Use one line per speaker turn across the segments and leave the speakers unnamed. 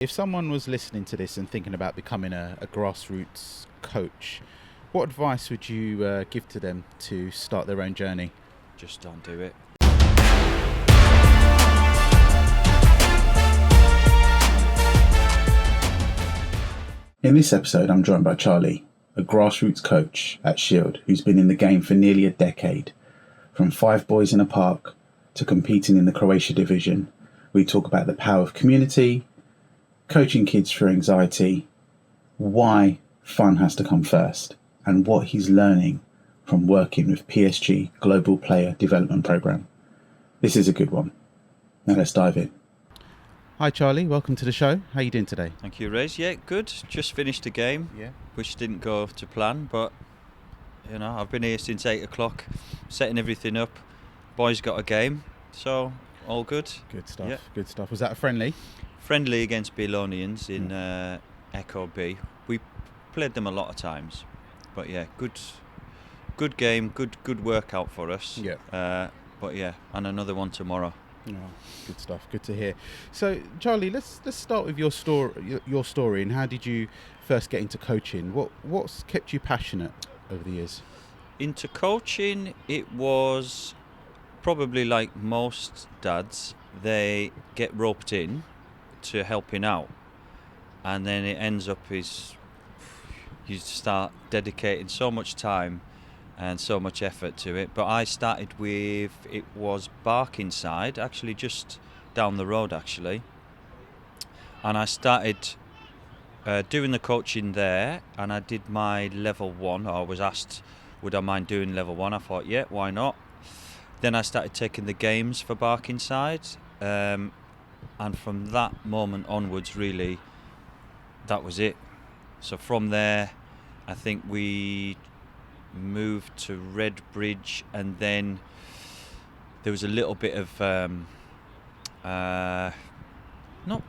If someone was listening to this and thinking about becoming a grassroots coach, what advice would you give to them to start their own journey?
Just don't do it.
In this episode, I'm joined by Charlie, a grassroots coach at Shield, who's been in the game for nearly a decade. From 5 boys in a park to competing in the Croatia division, we talk about the power of community, coaching kids through anxiety, why fun has to come first, and what he's learning from working with PSG Global Player Development Programme. This is a good one. Now let's dive in. Hi Charlie, welcome to the show. How are you doing today?
Thank you, Rez. Yeah, good. Just finished a game, which didn't go to plan, but I've been here since 8 o'clock, setting everything up. Boys got a game, so all good.
Good stuff.
Yeah.
Good stuff. Was that a friendly?
Friendly against Belonians in Echo B. We played them a lot of times, but yeah, good game, good workout for us.
Yeah.
But yeah, and another one tomorrow.
Oh, good stuff. Good to hear. So, Charlie, let's start with your story, and how did you first get into coaching? What's kept you passionate over the years?
Into coaching, it was probably like most dads. They get roped in to helping out, and then it ends up is you start dedicating so much time and so much effort to it. But I started with, it was Barkingside, actually just down the road actually, and I started doing the coaching there, and I did my level 1. I was asked would I mind doing level 1. I thought yeah, why not. Then I started taking the games for Barkingside, and from that moment onwards, really, that was it. So from there, I think we moved to Redbridge, and then there was a little bit of not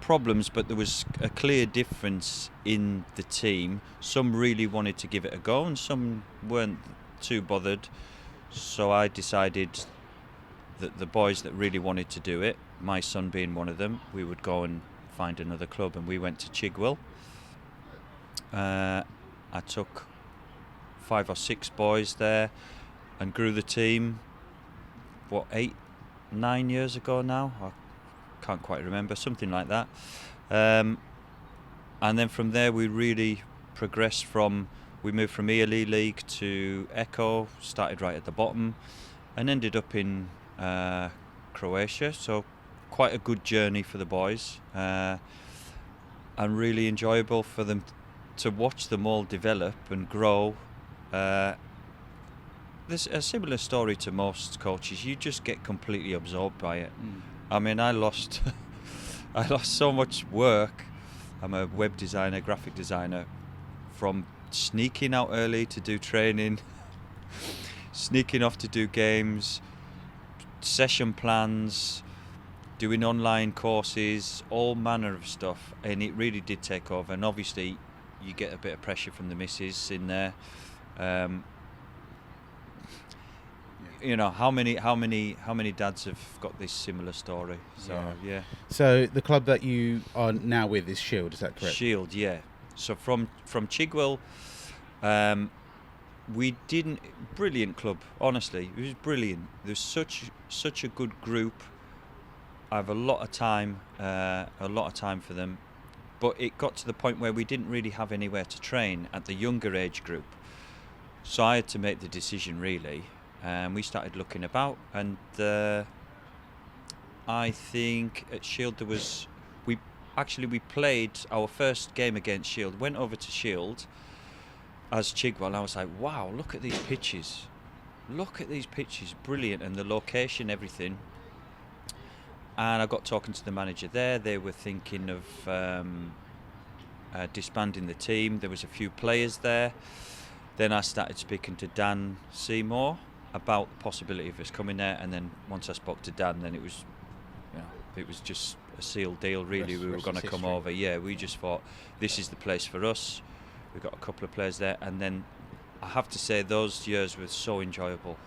problems, but there was a clear difference in the team. Some really wanted to give it a go, and some weren't too bothered. So I decided that the boys that really wanted to do it, my son being one of them, we would go and find another club, and we went to Chigwell. I took 5 or 6 boys there and grew the team, 8-9 years ago now? I can't quite remember, something like that. And then from there we really progressed we moved from ELE League to Echo, started right at the bottom, and ended up in Croatia. So quite a good journey for the boys, and really enjoyable for them to watch them all develop and grow. There's a similar story to most coaches. You just get completely absorbed by it. I mean, I lost so much work. I'm a web designer, graphic designer, from sneaking out early to do training, sneaking off to do games, session plans, doing online courses, all manner of stuff, and it really did take over. And obviously you get a bit of pressure from the missus in there. How many dads have got this similar story? So yeah.
So the club that you are now with is Shield, is that correct?
Shield, yeah. So from Chigwell, we didn't. Brilliant club, honestly. It was brilliant. There's such a good group. I have a lot of time for them, but it got to the point where we didn't really have anywhere to train at the younger age group. So I had to make the decision really, and we started looking about. And I think at Shield we played our first game against Shield. Went over to Shield as Chigwell, and I was like, wow, look at these pitches. Brilliant, and the location, everything. And I got talking to the manager there. They were thinking of disbanding the team. There was a few players there. Then I started speaking to Dan Seymour about the possibility of us coming there, and then once I spoke to Dan, then it was just a sealed deal really. We were going to come over. Yeah, we just thought this is the place for us. We got a couple of players there, and then I have to say those years were so enjoyable.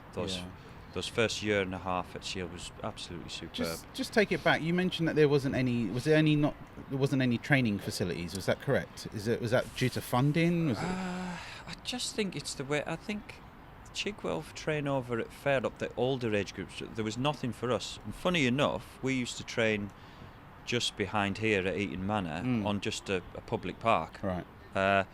those first year and a half at Shield was absolutely superb.
Just take it back. You mentioned that there wasn't any. There wasn't any training facilities. Was that correct? Was that due to funding?
I just think it's the way. I think Chigwell train over at Fairlop, the older age groups. There was nothing for us. And funny enough, we used to train just behind here at Eaton Manor on just a public park.
Right.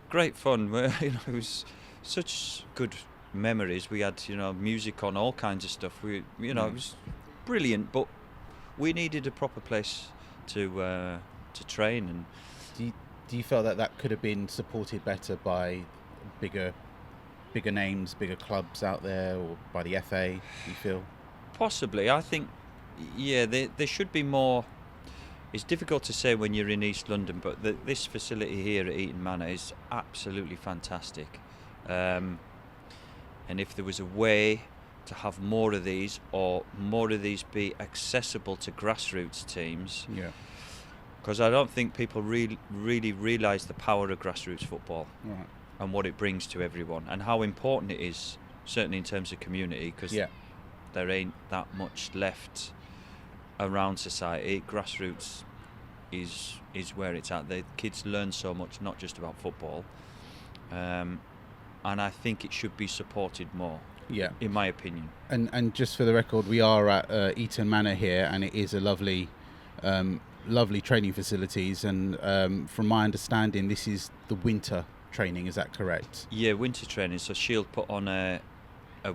Great fun. It was such good memories. We had music on, all kinds of stuff. It was brilliant. But we needed a proper place to train. And
do you feel that could have been supported better by bigger names, bigger clubs out there, or by the FA? Do you feel?
Possibly. I think, there should be more. It's difficult to say when you're in East London, but this facility here at Eaton Manor is absolutely fantastic. And if there was a way to have more of these, or more of these be accessible to grassroots teams, because I don't think people really realise the power of grassroots football,
right,
and what it brings to everyone, and how important it is, certainly in terms of community, because there ain't that much left around society. Grassroots is where it's at. The kids learn so much, not just about football, and I think it should be supported more, in my opinion.
And just for the record, we are at Eaton Manor here, and it is a lovely training facilities, and from my understanding, this is the winter training. Is that correct?
Yeah, winter training. So Shield put on a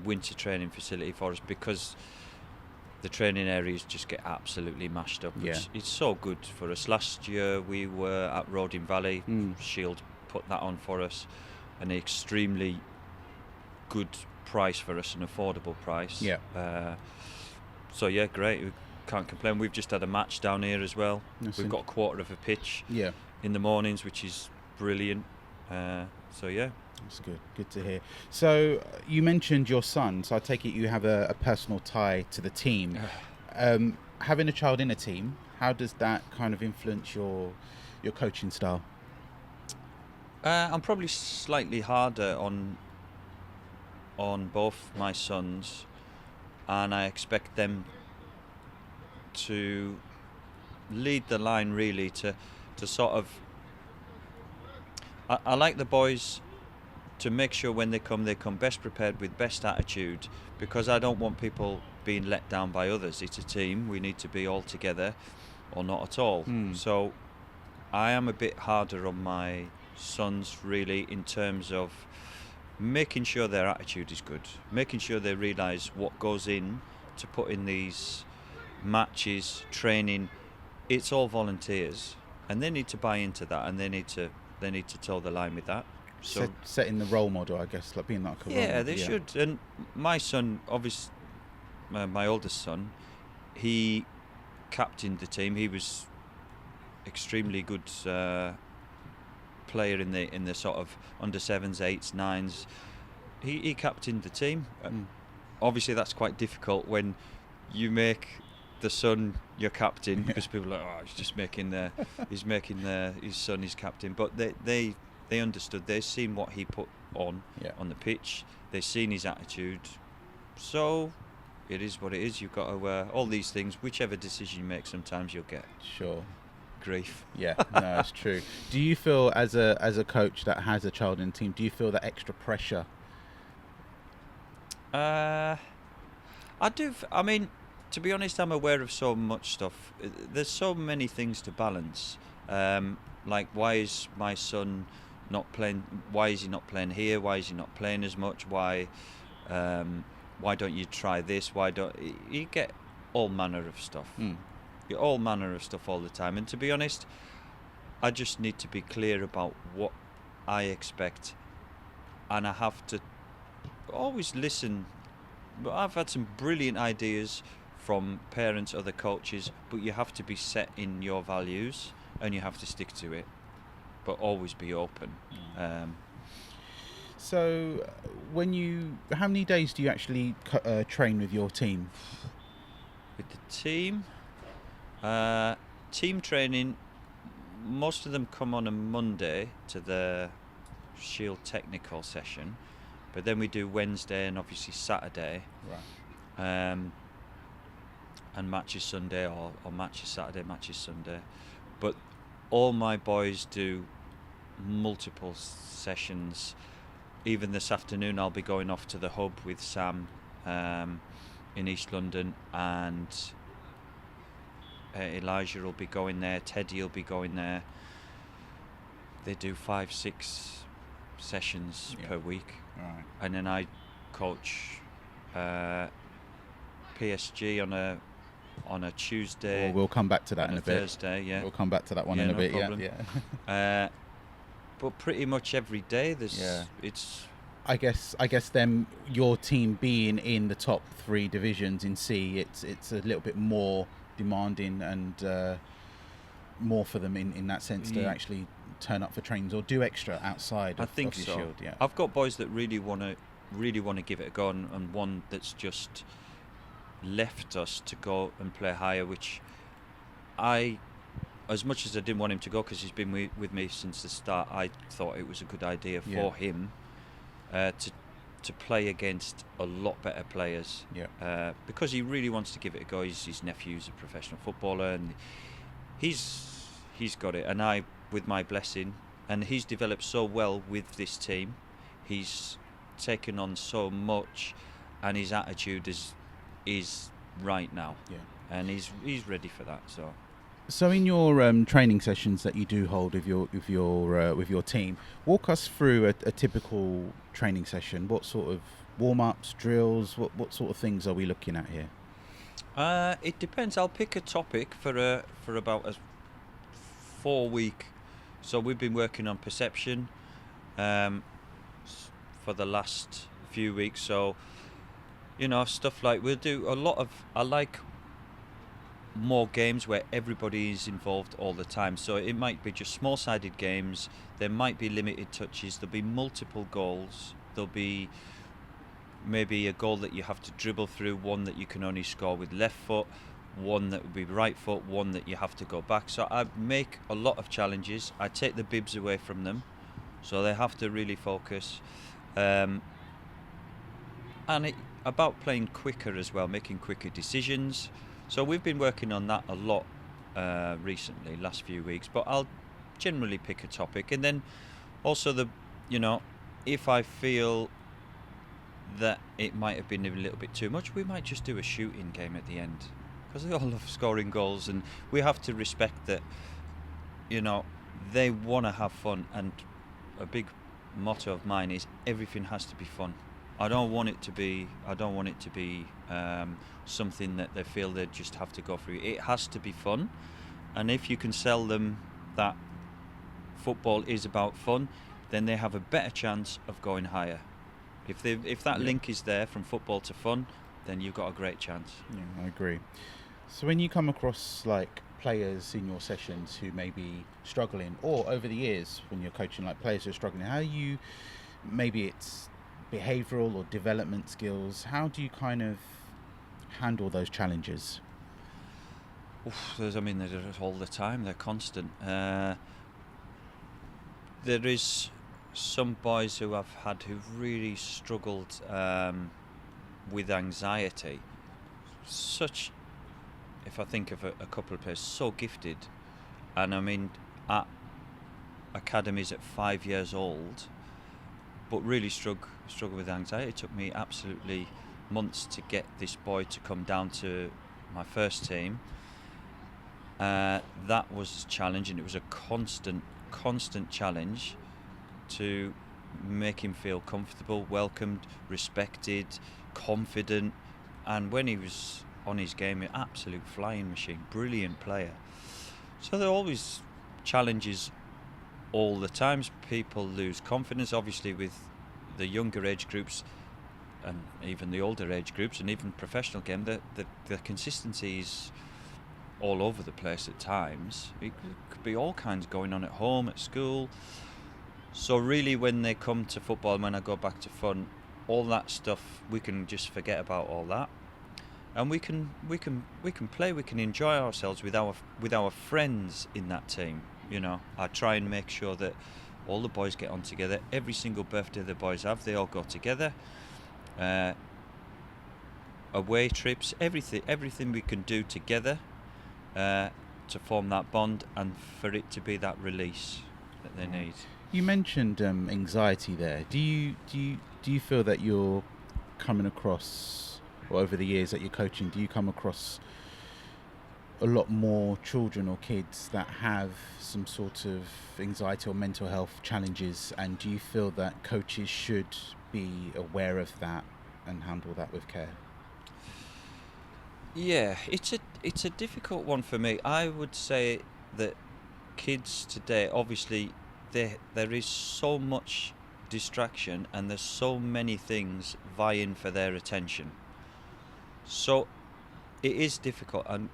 winter training facility for us, because the training areas just get absolutely mashed up. It's so good for us. Last year we were at Roding Valley. Shield put that on for us, an extremely good price for us, an affordable price. So great. We can't complain. We've just had a match down here as well. We've got a quarter of a pitch in the mornings, which is brilliant. That's good to hear. So you mentioned your son, so I take it you have a personal tie to the team. Having a child in a team, how does that kind of influence your coaching style? I'm probably slightly harder on both my sons, and I expect them to lead the line, really, to sort of. I like the boys to make sure when they come best prepared with best attitude, because I don't want people being let down by others. It's a team. We need to be all together or not at all. So I am a bit harder on my sons, really, in terms of making sure their attitude is good, making sure they realise what goes in to put in these matches, training. It's all volunteers, and they need to buy into that, and they need to toe the line with that. So
setting the role model, I guess, like being like a role model.
They should. And my son, obviously, my oldest son, he captained the team. He was extremely good player in the sort of under 7s, 8s, 9s. He captained the team. Obviously, that's quite difficult when you make the son your captain, because people are like, he's just making his son his captain. But they understood. They've seen what he put on the pitch. They've seen his attitude. So it is what it is. You've got to all these things. Whichever decision you make, sometimes you'll get grief.
No, it's true. Do you feel, as a coach that has a child in the team, do you feel that extra pressure?
I do. I mean, to be honest, I'm aware of so much stuff. There's so many things to balance. Like, why is my son not playing? Why is he not playing here? Why is he not playing as much? Why don't you try this? Why don't you get all manner of stuff? You get all manner of stuff all the time. And to be honest, I just need to be clear about what I expect, and I have to always listen. But I've had some brilliant ideas from parents, other coaches, but you have to be set in your values and you have to stick to it, but always be open.
So how many days do you actually train with your team?
With the team training, most of them come on a Monday to the Shield technical session, But then we do Wednesday and obviously Saturday.
Right.
And matches Sunday, or matches Saturday, matches Sunday. But all my boys do multiple sessions. Even this afternoon I'll be going off to the hub with Sam in East London, and Elijah will be going there, Teddy will be going there. They do 5-6 sessions per week.
Right.
And then I coach PSG on a Tuesday.
Well, we'll come back to that in a bit.
Thursday, yeah.
We'll come back to that one in a bit.
Problem.
Yeah.
But pretty much every day it's.
I guess then your team being in the top 3 divisions in C, it's a little bit more demanding and more for them in that sense to actually turn up for trainings or do extra outside of your Shield. Yeah.
I've got boys that really want to give it a go, and one that's just left us to go and play higher, which as much as I didn't want him to go because he's been with me since the start, I thought it was a good idea for him to play against a lot better players. Because he really wants to give it a go. His nephew's a professional footballer, and he's got it, and I, with my blessing, and he's developed so well with this team. He's taken on so much, and his attitude is right now, and he's ready for that.
So in your training sessions that you do hold with your team, walk us through a typical training session. What sort of warm-ups, drills, what sort of things are we looking at here?
It depends. I'll pick a topic for about a 4-week. So we've been working on perception for the last few weeks. So stuff like we'll do a lot of. I like more games where everybody is involved all the time. So it might be just small-sided games. There might be limited touches. There'll be multiple goals. There'll be maybe a goal that you have to dribble through, one that you can only score with left foot, one that would be right foot, one that you have to go back. So I make a lot of challenges. I take the bibs away from them, so they have to really focus. And about playing quicker as well, making quicker decisions. So we've been working on that a lot recently, last few weeks. But I'll generally pick a topic, and then also if I feel that it might have been a little bit too much, we might just do a shooting game at the end, because they all love scoring goals, and we have to respect that. They want to have fun, and a big motto of mine is everything has to be fun. I don't want it to be something that they feel they just have to go through. It has to be fun, and if you can sell them that football is about fun, then they have a better chance of going higher. If that link is there from football to fun, then you've got a great chance.
Yeah, I agree. So when you come across like players in your sessions who may be struggling, or over the years when you're coaching like players who are struggling, how you, maybe it's behavioural or development skills, how do you kind of handle those challenges?
They're all the time. They're constant. There is some boys who've really struggled with anxiety. If I think of a couple of players, so gifted, and at academies at 5 years old, but really struggle with anxiety. It took me absolutely months to get this boy to come down to my first team. That was challenging. It was a constant challenge to make him feel comfortable, welcomed, respected, confident, and when he was on his game, an absolute flying machine, brilliant player. So there are always challenges all the time. People lose confidence, obviously, with the younger age groups and even the older age groups, and even professional game. The consistency is all over the place at times. It could be all kinds going on at home, at school. So really, when they come to football, when I go back to fun, all that stuff, we can just forget about all that, and we can play. We can enjoy ourselves with our friends in that team. I try and make sure that All the boys get on together. Every single birthday the boys have, they all go together. Away trips, everything we can do together to form that bond and for it to be that release that they need.
You mentioned anxiety there. Do you feel that you're coming across, or over the years that you're coaching, do you come across a lot more children or kids that have some sort of anxiety or mental health challenges, and do you feel that coaches should be aware of that and handle that with care?
Yeah, it's a difficult one for me. I would say that kids today, obviously, there is so much distraction and there's so many things vying for their attention. So it is difficult, and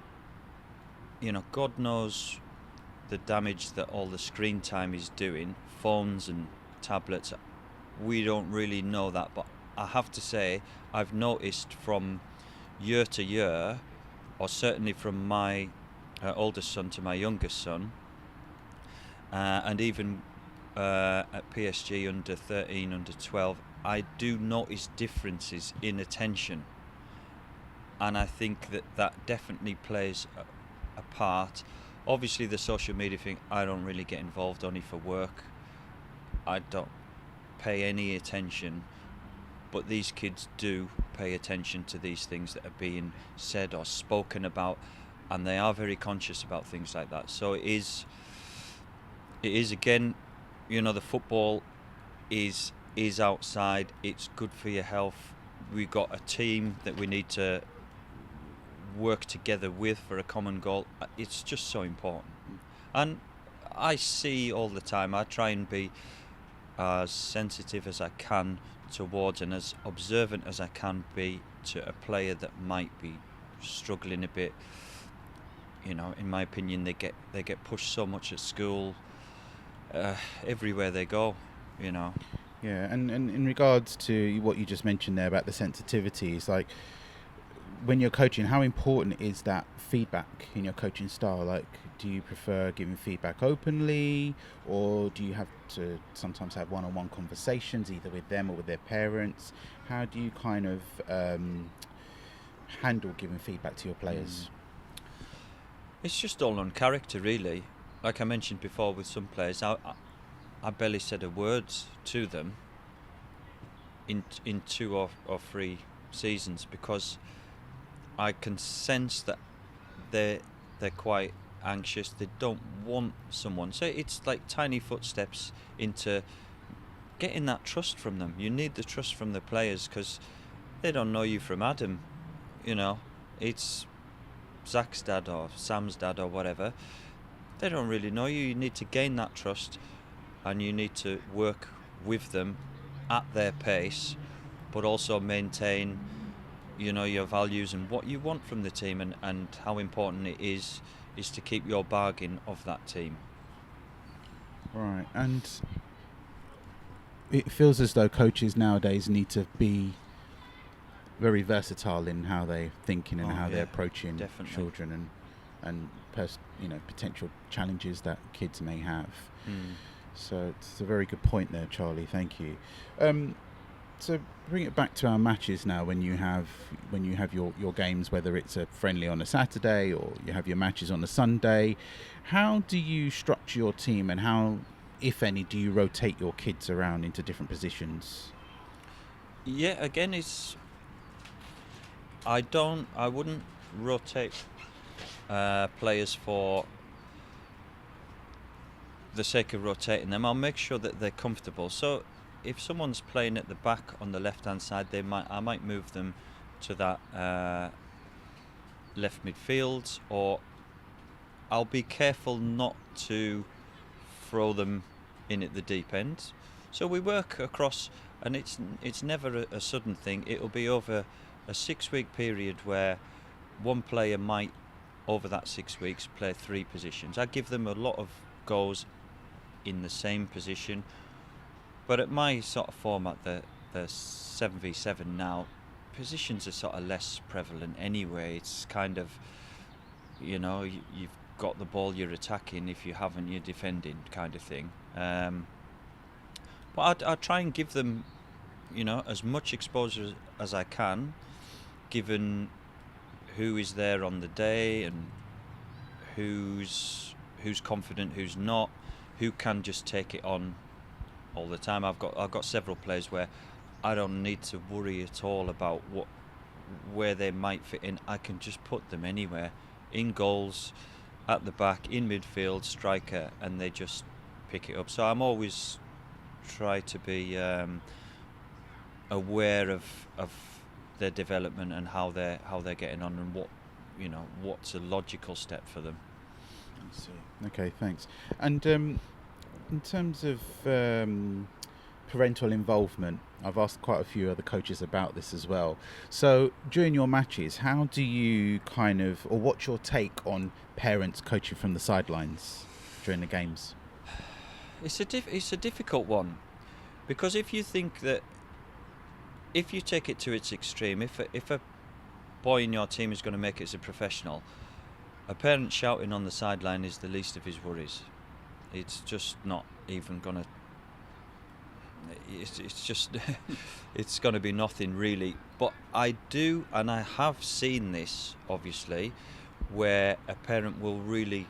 God knows the damage that all the screen time is doing, phones and tablets. We don't really know that, but I have to say I've noticed from year to year, or certainly from my oldest son to my youngest son, and even at PSG under 13, under 12, I do notice differences in attention, and I think that definitely plays a part. Obviously the social media thing, I don't really get involved, only for work. I don't pay any attention, but these kids do pay attention to these things that are being said or spoken about, and they are very conscious about things like that. So it is again, the football is outside, it's good for your health. We've got a team that we need to work together with for a common goal. It's just so important. And I see all the time, I try and be as sensitive as I can towards and as observant as I can be to a player that might be struggling a bit. In my opinion, they get pushed so much at school, everywhere they go. Yeah,
and in regards to what you just mentioned there about the sensitivity, it's like, when you're coaching, how important is that feedback in your coaching style? Like, do you prefer giving feedback openly, or do you have to sometimes have one-on-one conversations either with them or with their parents? How do you kind of handle giving feedback to your players?
It's just all on character, really. Like I mentioned before, with some players, I barely said a word to them in 2 or 3 seasons, because I can sense that they're quite anxious. They don't want someone. So it's like tiny footsteps into getting that trust from them. You need the trust from the players, because they don't know you from Adam. It's Zach's dad or Sam's dad or whatever. They don't really know you. You need to gain that trust, and you need to work with them at their pace, but also maintain your values and what you want from the team, and how important it is to keep your bargain of that team.
Right, and it feels as though coaches nowadays need to be very versatile in how they're thinking and how they're approaching children and potential challenges that kids may have. So it's a very good point there, Charlie. Thank you. So bring it back to our matches now. When you have your games, whether it's a friendly on a Saturday or you have your matches on a Sunday, how do you structure your team, and how, if any, do you rotate your kids around into different positions?
Yeah, again, I wouldn't rotate players for the sake of rotating them. I'll make sure that they're comfortable. So if someone's playing at the back on the left-hand side, I might move them to that left midfield, or I'll be careful not to throw them in at the deep end. So we work across, and it's never a sudden thing. It'll be over a 6-week period where one player might, over that 6 weeks, play 3 positions. I give them a lot of goals in the same position. But at my sort of format, the 7v7 now, positions are sort of less prevalent anyway. It's kind of, you've got the ball, you're attacking. If you haven't, you're defending, kind of thing. But I try and give them, as much exposure as I can, given who is there on the day and who's confident, who's not, who can just take it on all the time. I've got several players where I don't need to worry at all about where they might fit in. I can just put them anywhere, in goals, at the back, in midfield, striker, and they just pick it up. So I'm always try to be aware of their development and how they're getting on, and what's a logical step for them.
I see. Okay, thanks. And in terms of parental involvement, I've asked quite a few other coaches about this as well. So during your matches, how do you or what's your take on parents coaching from the sidelines during the games?
It's a difficult one, because if you think that, if you take it to its extreme, if a boy in your team is going to make it as a professional, a parent shouting on the sideline is the least of his worries. It's just not even going to. It's just it's going to be nothing really. But I do, and I have seen this obviously, where a parent will really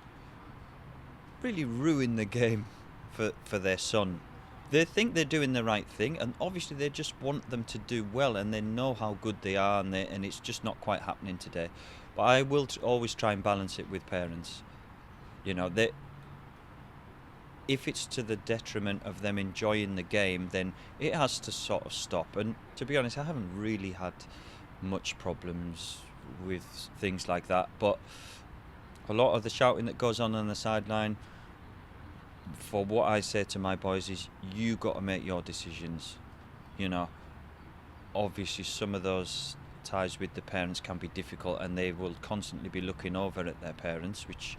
ruin the game for their son. They think they're doing the right thing, and obviously they just want them to do well, and they know how good they are, and it's just not quite happening today. But I will always try and balance it with parents. If it's to the detriment of them enjoying the game, then it has to sort of stop. And to be honest, I haven't really had much problems with things like that. But a lot of the shouting that goes on the sideline, for what I say to my boys is, you got to make your decisions. Obviously some of those ties with the parents can be difficult, and they will constantly be looking over at their parents, which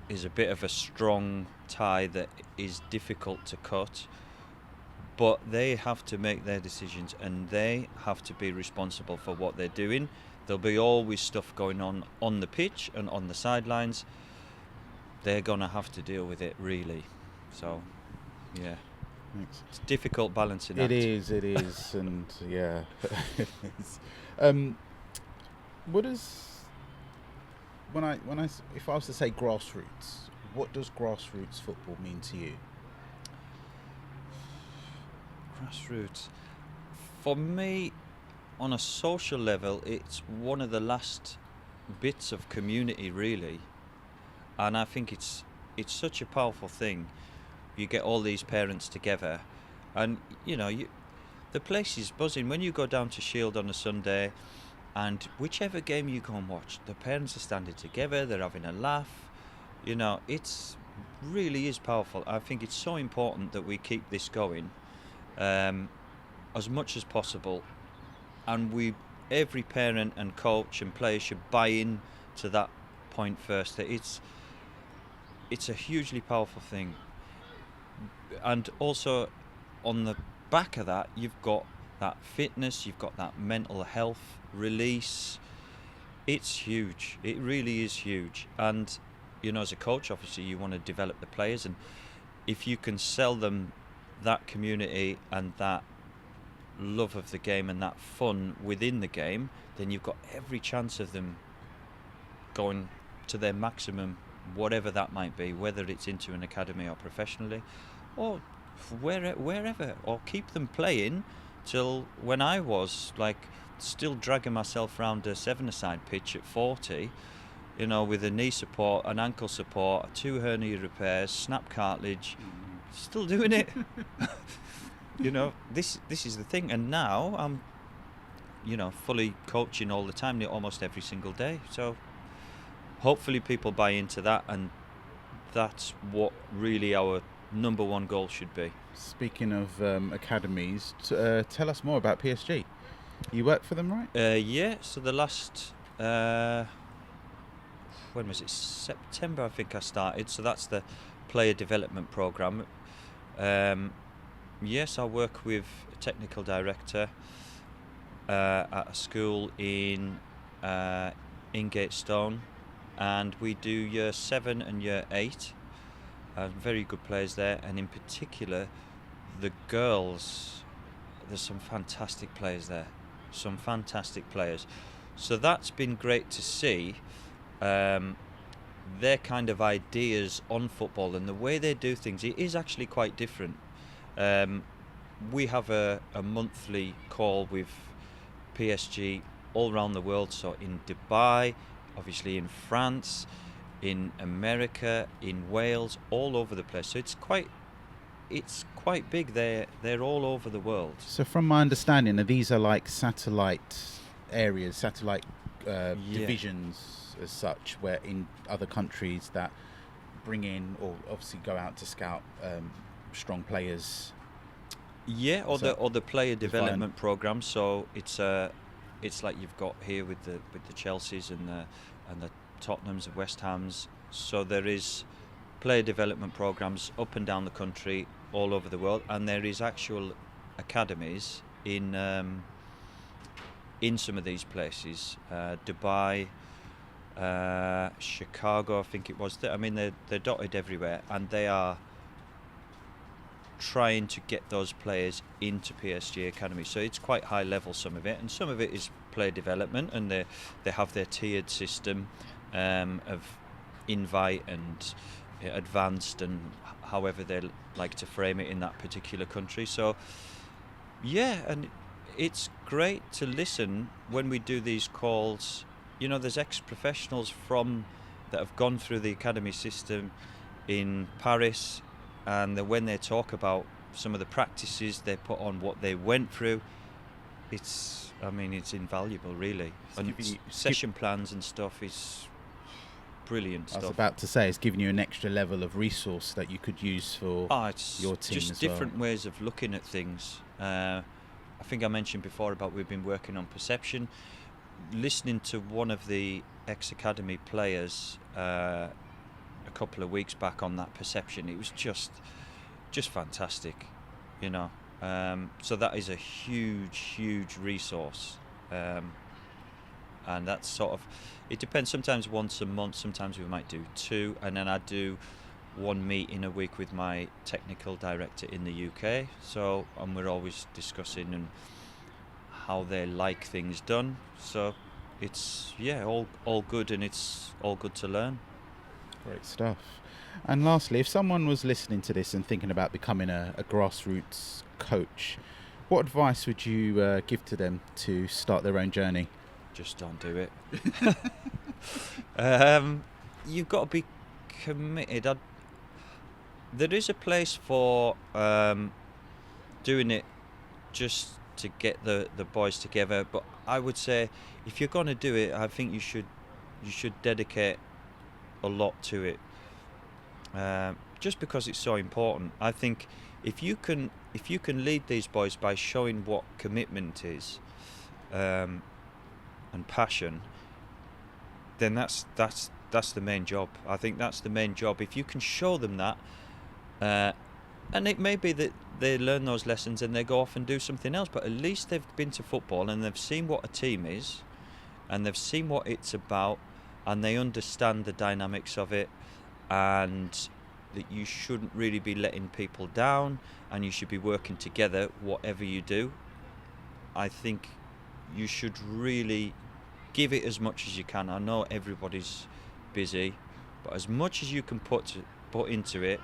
is a bit of a strong tie that is difficult to cut. But they have to make their decisions, and they have to be responsible for what they're doing. There'll be always stuff going on the pitch and on the sidelines. They're going to have to deal with it, really. So, yeah.
Thanks.
It's difficult balancing
act.
It
is, and yeah. What is... if I was to say grassroots, what does grassroots football mean to you?
Grassroots, for me, on a social level, it's one of the last bits of community, really, and I think it's such a powerful thing. You get all these parents together, and the place is buzzing when you go down to Shield on a Sunday. And whichever game you go and watch, the parents are standing together, they're having a laugh. It's really is powerful. I think it's so important that we keep this going as much as possible. And every parent and coach and player should buy in to that point first, that it's a hugely powerful thing. And also on the back of that, you've got that fitness, you've got that mental health release. It's huge. It really is huge. And as a coach, obviously you want to develop the players, and if you can sell them that community and that love of the game and that fun within the game, then you've got every chance of them going to their maximum, whatever that might be, whether it's into an academy or professionally or wherever, or keep them playing till when I was still dragging myself around a 7-a-side pitch at 40, with a knee support, an ankle support, 2 hernia repairs, snap cartilage, still doing it. This is the thing. And now I'm, fully coaching all the time, almost every single day. So hopefully people buy into that, and that's what really our number one goal should be.
Speaking of academies, tell us more about PSG. You work for them, right?
Yeah, so the last when was it, September I think I started, so that's the player development program. Yes, I work with a technical director at a school in Ingatestone, and we do year 7 and year 8. Very good players there, and in particular the girls, there's some fantastic players there. Some fantastic players. So that's been great to see. Their kind of ideas on football and the way they do things, it is actually quite different. We have a monthly call with PSG all around the world, so in Dubai, obviously in France, in America, in Wales, all over the place. So it's quite big. They're all over the world.
So from my understanding, these are like satellite areas, satellite divisions as such, where in other countries that bring in or obviously go out to scout strong players.
Yeah, or the player development program. So it's like you've got here with the Chelseas and the Tottenhams and West Hams. So there is player development programs up and down the country, all over the world, and there is actual academies in some of these places, Dubai, Chicago, I think it was. I mean, they're dotted everywhere, and they are trying to get those players into PSG Academy. So it's quite high level, some of it, and some of it is player development, and they have their tiered system of invite and advanced, and however they like to frame it in that particular country. So yeah, and it's great to listen when we do these calls. You know, there's ex-professionals that have gone through the academy system in Paris, and when they talk about some of the practices they put on, what they went through, it's invaluable, really. And session plans and stuff is brilliant stuff.
I was about to say, it's giving you an extra level of resource that you could use for your team
just
as
different ways of looking at things. I think I mentioned before about we've been working on perception. Listening to one of the ex-academy players a couple of weeks back on that perception, it was just fantastic, you know. So that is a huge resource, and that's sort of, it depends. Sometimes once a month, sometimes we might do two, and then I do one meeting a week with my technical director in the UK. So, and we're always discussing and how they like things done. So it's all good, and it's all good to learn.
Great stuff. And lastly, if someone was listening to this and thinking about becoming a grassroots coach, what advice would you give to them to start their own journey?
Just don't do it. You've got to be committed. There is a place for doing it just to get the boys together, but I would say if you're going to do it, I think you should dedicate a lot to it, just because it's so important. I think if you can lead these boys by showing what commitment is, and passion, then that's the main job. I think that's the main job. If you can show them that, and it may be that they learn those lessons and they go off and do something else, but at least they've been to football and they've seen what a team is, and they've seen what it's about, and they understand the dynamics of it, and that you shouldn't really be letting people down, and you should be working together whatever you do. I think you should really give it as much as you can. I know everybody's busy, but as much as you can put into it,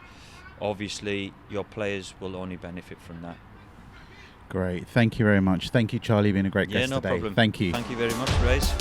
obviously your players will only benefit from that.
Great. Thank you very much. Thank you, Charlie. You've been a great guest
no
today.
problem.
Thank you.
Thank you very much, Grace.